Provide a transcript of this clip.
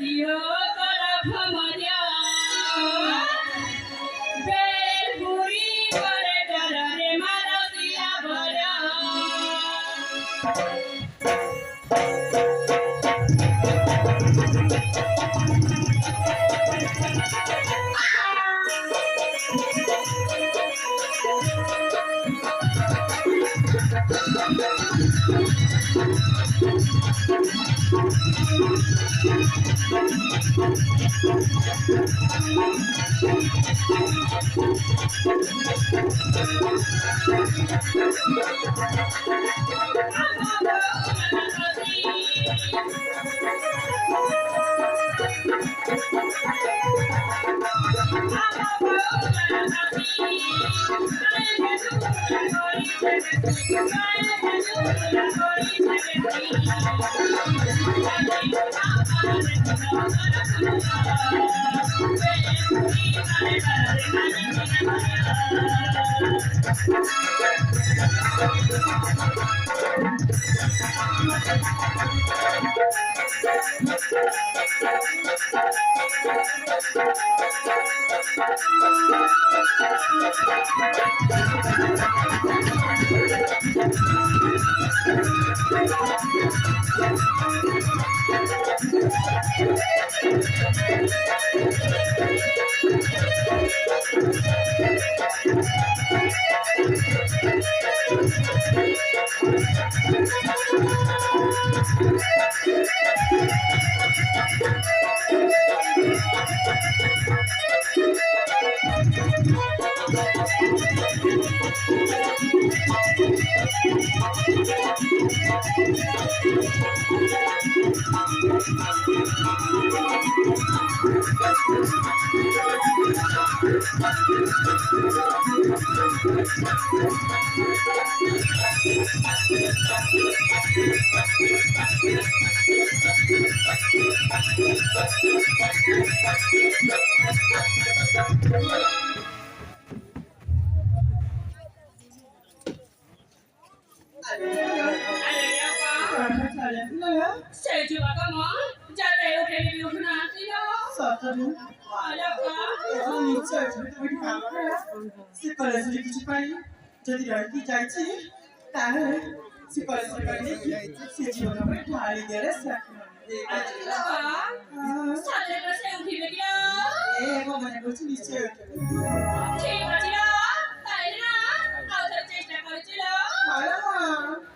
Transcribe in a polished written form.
Yo kala phamanya bel puri pare darare marasiya bhaya Saya juga kamu jatuh udah di rumah nanti lo. Ada apa? Sekolah sedikit cepat, jadi lagi janji. Tahu, sekolah sedikit sejauh mana hari derasa. Apa? Saya rasa yang tidak dia. Mau mana kau sini cek? Cik dia, tak ada. Kau tercesta kau cila. Malah.